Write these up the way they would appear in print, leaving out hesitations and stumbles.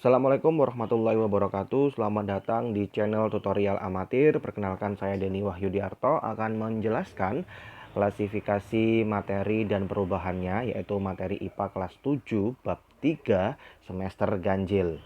Assalamualaikum warahmatullahi wabarakatuh. Selamat datang di channel tutorial amatir. Perkenalkan, saya Denny Wahyudiarto akan menjelaskan klasifikasi materi dan perubahannya, yaitu materi IPA kelas 7 bab 3 semester ganjil.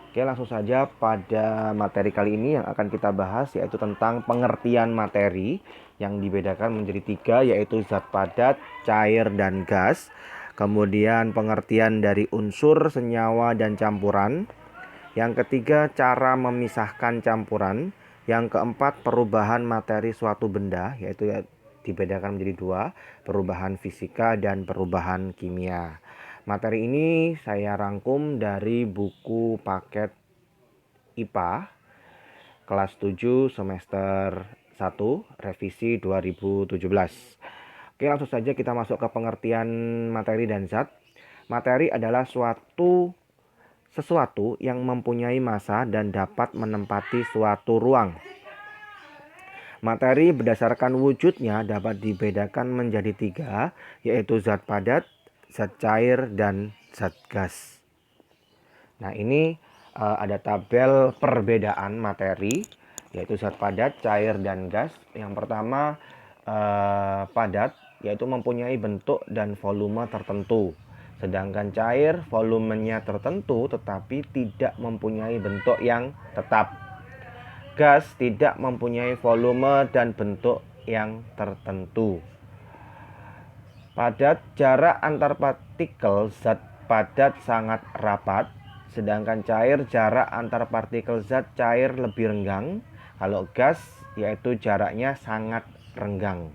Oke, langsung saja pada materi kali ini yang akan kita bahas yaitu tentang pengertian materi yang dibedakan menjadi 3, yaitu zat padat, cair, dan gas. Kemudian pengertian dari unsur, senyawa, dan campuran. Yang ketiga, cara memisahkan campuran. Yang keempat, perubahan materi suatu benda, yaitu dibedakan menjadi 2, perubahan fisika dan perubahan kimia. Materi ini saya rangkum dari buku paket IPA kelas 7 semester 1 revisi 2017. Oke, langsung saja kita masuk ke pengertian materi dan zat. Materi adalah sesuatu yang mempunyai massa dan dapat menempati suatu ruang. Materi berdasarkan wujudnya dapat dibedakan menjadi 3, yaitu zat padat, zat cair, dan zat gas. Nah, ini ada tabel perbedaan materi, yaitu zat padat, cair, dan gas. Yang pertama, padat, yaitu mempunyai bentuk dan volume tertentu. Sedangkan cair, volumenya tertentu tetapi tidak mempunyai bentuk yang tetap. Gas tidak mempunyai volume dan bentuk yang tertentu. Padat, jarak antar partikel zat padat sangat rapat. Sedangkan cair, jarak antar partikel zat cair lebih renggang. Kalau gas, yaitu jaraknya sangat renggang.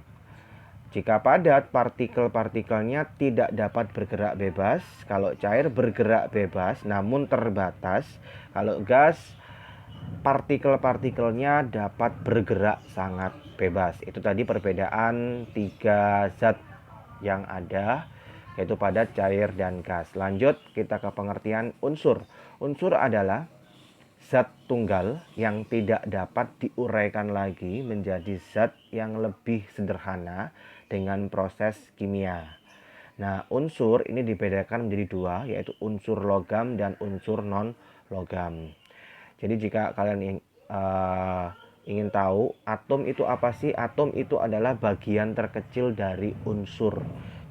Jika padat, partikel-partikelnya tidak dapat bergerak bebas. Kalau cair, bergerak bebas namun terbatas. Kalau gas, partikel-partikelnya dapat bergerak sangat bebas. Itu tadi perbedaan 3 zat yang ada, yaitu padat, cair, dan gas. Lanjut kita ke pengertian unsur. Unsur adalah zat tunggal yang tidak dapat diuraikan lagi menjadi zat yang lebih sederhana dengan proses kimia. Nah, unsur ini dibedakan menjadi 2, yaitu unsur logam dan unsur non-logam. Jadi jika kalian ingin tahu atom itu apa sih? Atom itu adalah bagian terkecil dari unsur.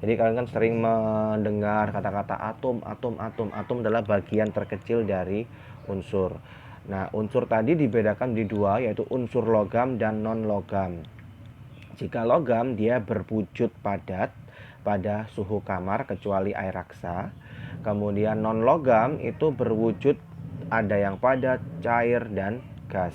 Jadi kalian kan sering mendengar kata-kata atom. Atom adalah bagian terkecil dari unsur. Nah, unsur tadi dibedakan di 2, yaitu unsur logam dan non-logam. Jika logam, dia berwujud padat pada suhu kamar kecuali air raksa. Kemudian non-logam itu berwujud ada yang padat, cair, dan gas.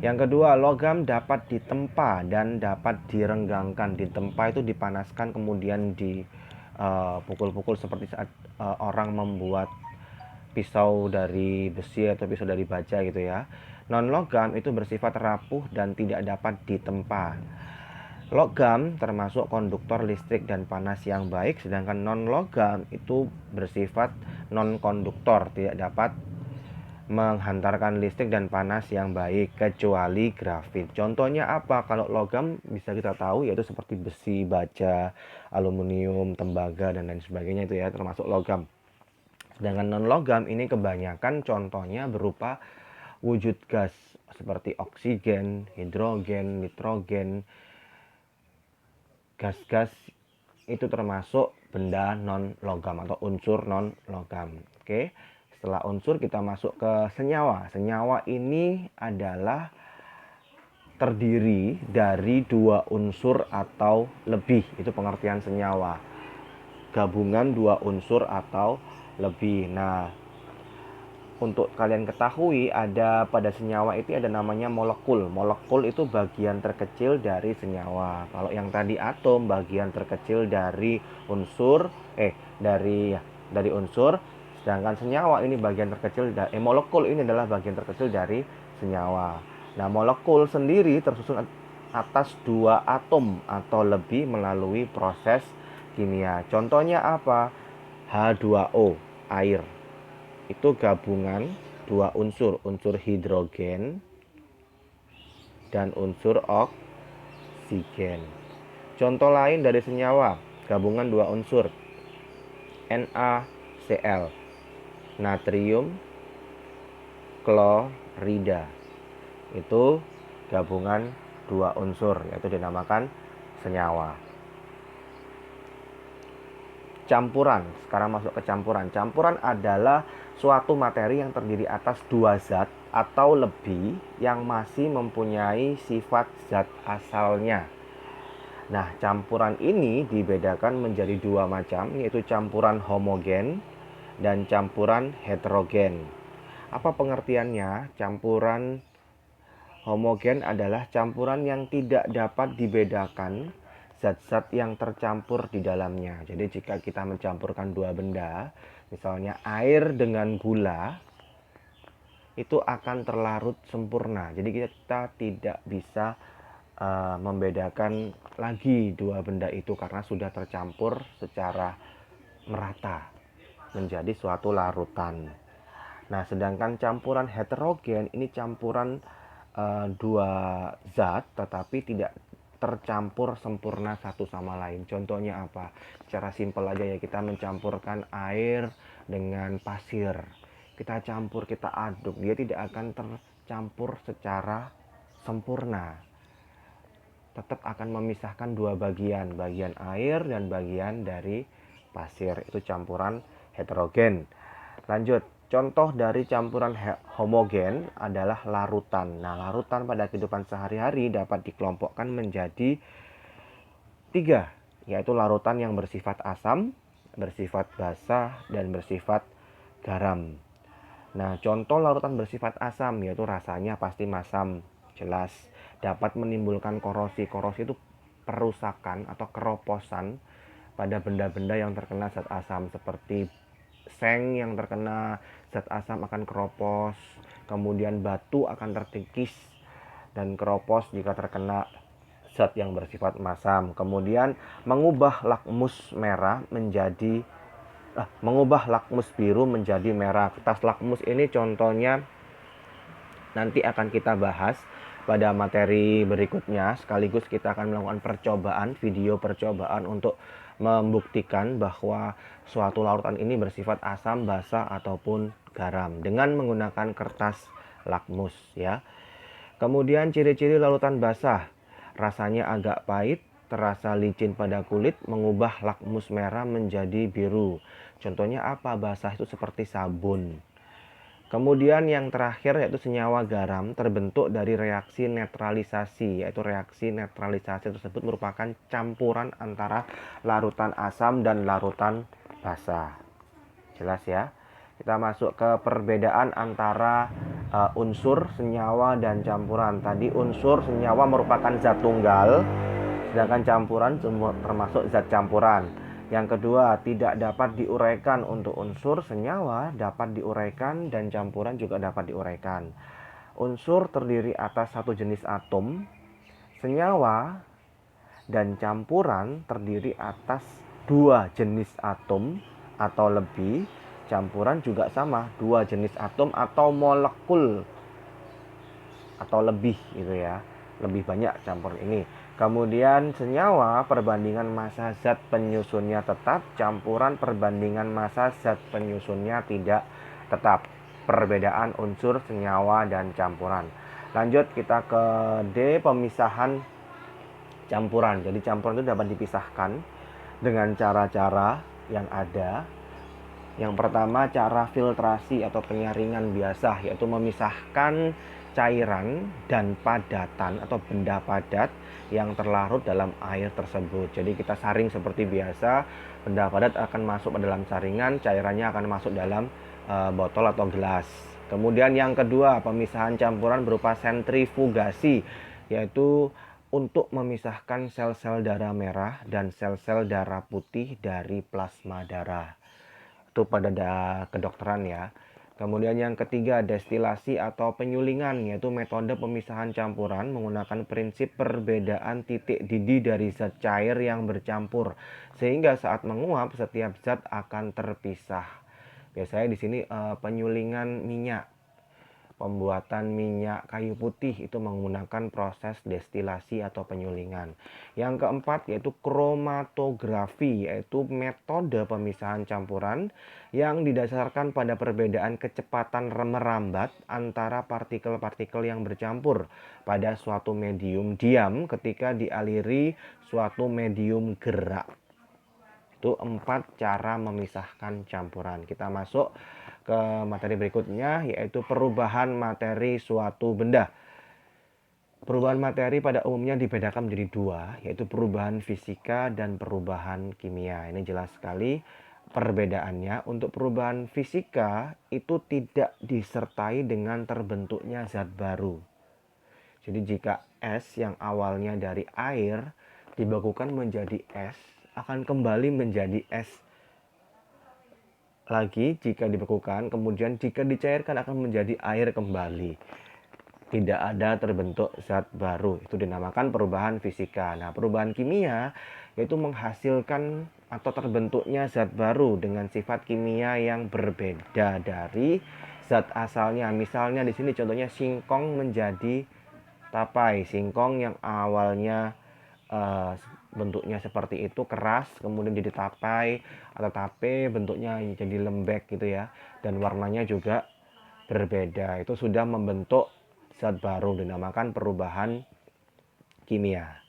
Yang kedua, logam dapat ditempa dan dapat direnggangkan. Ditempa itu dipanaskan kemudian dipukul-pukul seperti saat orang membuat pisau dari besi atau pisau dari baja gitu ya. Non-logam itu bersifat rapuh dan tidak dapat ditempa. Logam termasuk konduktor listrik dan panas yang baik, sedangkan non-logam itu bersifat non-konduktor, tidak dapat menghantarkan listrik dan panas yang baik kecuali grafit. Contohnya apa? Kalau logam bisa kita tahu yaitu seperti besi, baja, aluminium, tembaga, dan lain sebagainya, itu ya termasuk logam. Sedangkan non-logam ini kebanyakan contohnya berupa wujud gas seperti oksigen, hidrogen, nitrogen. Gas-gas itu termasuk benda non-logam atau unsur non-logam. Oke, setelah unsur kita masuk ke senyawa. Senyawa ini adalah terdiri dari 2 unsur atau lebih. Itu pengertian senyawa. Gabungan 2 unsur atau lebih. Nah, untuk kalian ketahui, ada pada senyawa itu ada namanya molekul. Molekul itu bagian terkecil dari senyawa. Kalau yang tadi atom bagian terkecil dari unsur dari unsur, sedangkan senyawa ini bagian terkecil dari molekul ini adalah bagian terkecil dari senyawa. Nah, molekul sendiri tersusun atas 2 atom atau lebih melalui proses kimia. Contohnya apa? H2O, air. Itu gabungan 2 unsur, unsur hidrogen dan unsur oksigen. Contoh lain dari senyawa, gabungan 2 unsur, NaCl, natrium klorida. Itu gabungan dua unsur, yaitu dinamakan senyawa. Campuran, sekarang masuk ke campuran. Campuran adalah suatu materi yang terdiri atas dua zat atau lebih yang masih mempunyai sifat zat asalnya. Nah, campuran ini dibedakan menjadi dua macam, yaitu campuran homogen dan campuran heterogen. Apa pengertiannya? Campuran homogen adalah campuran yang tidak dapat dibedakan zat-zat yang tercampur di dalamnya. Jadi jika kita mencampurkan dua benda, misalnya air dengan gula, itu akan terlarut sempurna. Jadi kita tidak bisa membedakan lagi dua benda itu karena sudah tercampur secara merata menjadi suatu larutan. Nah, sedangkan campuran heterogen ini campuran dua zat tetapi tidak tercampur sempurna satu sama lain. Contohnya apa? Secara simpel aja ya, kita mencampurkan air dengan pasir. Kita campur, kita aduk, dia tidak akan tercampur secara sempurna. Tetap akan memisahkan dua bagian, bagian air dan bagian dari pasir. Itu campuran heterogen. Lanjut, contoh dari campuran homogen adalah larutan. Nah, larutan pada kehidupan sehari-hari dapat dikelompokkan menjadi tiga, yaitu larutan yang bersifat asam, bersifat basa, dan bersifat garam. Nah, contoh larutan bersifat asam yaitu rasanya pasti masam, jelas. Dapat menimbulkan korosi. Korosi itu perusakan atau keroposan pada benda-benda yang terkena zat asam, seperti seng yang terkena zat asam akan keropos, kemudian batu akan terkikis dan keropos jika terkena zat yang bersifat masam. Kemudian mengubah lakmus biru menjadi merah. Kertas lakmus ini contohnya nanti akan kita bahas pada materi berikutnya, sekaligus kita akan melakukan video percobaan untuk membuktikan bahwa suatu larutan ini bersifat asam, basa, ataupun garam dengan menggunakan kertas lakmus ya. Kemudian ciri-ciri larutan basah, rasanya agak pahit, terasa licin pada kulit, mengubah lakmus merah menjadi biru. Contohnya apa? Basah itu seperti sabun. Kemudian yang terakhir yaitu senyawa garam terbentuk dari reaksi netralisasi, yaitu reaksi netralisasi tersebut merupakan campuran antara larutan asam dan larutan basa. Jelas ya? Kita masuk ke perbedaan antara unsur, senyawa, dan campuran. Tadi unsur senyawa merupakan zat tunggal, sedangkan campuran termasuk zat campuran. Yang kedua, tidak dapat diuraikan. Untuk unsur senyawa dapat diuraikan dan campuran juga dapat diuraikan. Unsur terdiri atas satu jenis atom, senyawa dan campuran terdiri atas dua jenis atom atau lebih. Campuran juga sama, dua jenis atom atau molekul atau lebih gitu ya. Lebih banyak campuran ini. Kemudian senyawa perbandingan massa zat penyusunnya tetap, campuran perbandingan massa zat penyusunnya tidak tetap. Perbedaan unsur senyawa dan campuran. Lanjut kita ke D, pemisahan campuran. Jadi campuran itu dapat dipisahkan dengan cara-cara yang ada. Yang pertama, cara filtrasi atau penyaringan biasa, yaitu memisahkan cairan dan padatan atau benda padat yang terlarut dalam air tersebut. Jadi kita saring seperti biasa, benda padat akan masuk ke dalam saringan, cairannya akan masuk dalam botol atau gelas. Kemudian yang kedua, pemisahan campuran berupa sentrifugasi, yaitu untuk memisahkan sel-sel darah merah dan sel-sel darah putih dari plasma darah. Itu pada kedokteran ya. Kemudian yang ketiga, destilasi atau penyulingan, yaitu metode pemisahan campuran menggunakan prinsip perbedaan titik didih dari zat cair yang bercampur, sehingga saat menguap setiap zat akan terpisah. Biasanya di sini penyulingan minyak. pembuatan minyak kayu putih itu menggunakan proses destilasi atau penyulingan. Yang keempat yaitu kromatografi, yaitu metode pemisahan campuran yang didasarkan pada perbedaan kecepatan merambat antara partikel-partikel yang bercampur pada suatu medium diam ketika dialiri suatu medium gerak. Itu 4 cara memisahkan campuran. Kita masuk ke materi berikutnya, yaitu perubahan materi suatu benda. Perubahan materi pada umumnya dibedakan menjadi 2, yaitu perubahan fisika dan perubahan kimia. Ini jelas sekali perbedaannya. Untuk perubahan fisika itu tidak disertai dengan terbentuknya zat baru. Jadi jika es yang awalnya dari air dibekukan menjadi es, akan kembali menjadi es lagi jika dibekukan, kemudian jika dicairkan akan menjadi air kembali. Tidak ada terbentuk zat baru. Itu dinamakan perubahan fisika. Nah, perubahan kimia yaitu menghasilkan atau terbentuknya zat baru dengan sifat kimia yang berbeda dari zat asalnya. Misalnya di sini contohnya singkong menjadi tapai. Singkong yang awalnya bentuknya seperti itu keras, kemudian jadi tapai atau tape, bentuknya jadi lembek gitu ya, dan warnanya juga berbeda. Itu sudah membentuk zat baru, dinamakan perubahan kimia.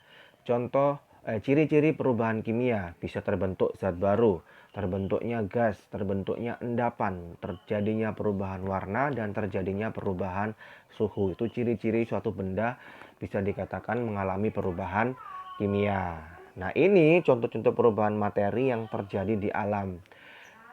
Contoh ciri-ciri perubahan kimia: bisa terbentuk zat baru, terbentuknya gas, terbentuknya endapan, terjadinya perubahan warna, dan terjadinya perubahan suhu. Itu ciri-ciri suatu benda bisa dikatakan mengalami perubahan kimia. Nah, ini contoh-contoh perubahan materi yang terjadi di alam.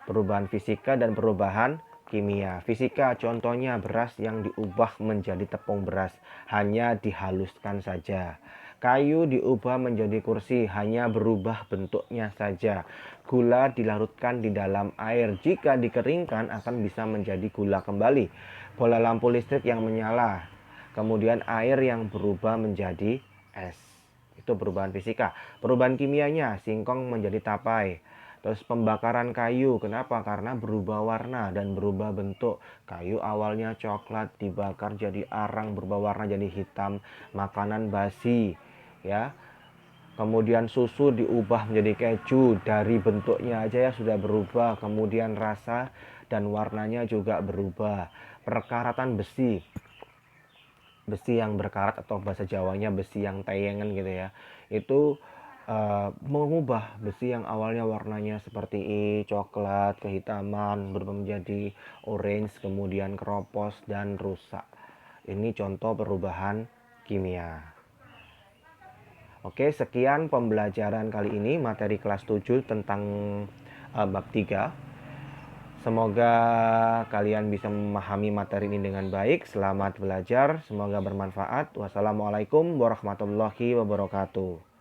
Perubahan fisika dan perubahan kimia. Fisika contohnya beras yang diubah menjadi tepung beras, hanya dihaluskan saja. Kayu diubah menjadi kursi, hanya berubah bentuknya saja. Gula dilarutkan di dalam air, jika dikeringkan akan bisa menjadi gula kembali. Bola lampu listrik yang menyala, kemudian air yang berubah menjadi es. Itu perubahan fisika. Perubahan kimianya, singkong menjadi tapai. Terus pembakaran kayu, kenapa? Karena berubah warna dan berubah bentuk. Kayu awalnya coklat dibakar jadi arang, berubah warna jadi hitam. Makanan basi, ya. Kemudian susu diubah menjadi keju, dari bentuknya aja ya sudah berubah. Kemudian rasa dan warnanya juga berubah. Perkaratan besi, besi yang berkarat atau bahasa Jawanya besi yang tayengan gitu ya, itu mengubah besi yang awalnya warnanya seperti coklat, kehitaman, berubah menjadi orange, kemudian keropos dan rusak. Ini contoh perubahan kimia. Oke, sekian pembelajaran kali ini, materi kelas 7 tentang bab 3. Semoga kalian bisa memahami materi ini dengan baik. Selamat belajar, semoga bermanfaat. Wassalamualaikum warahmatullahi wabarakatuh.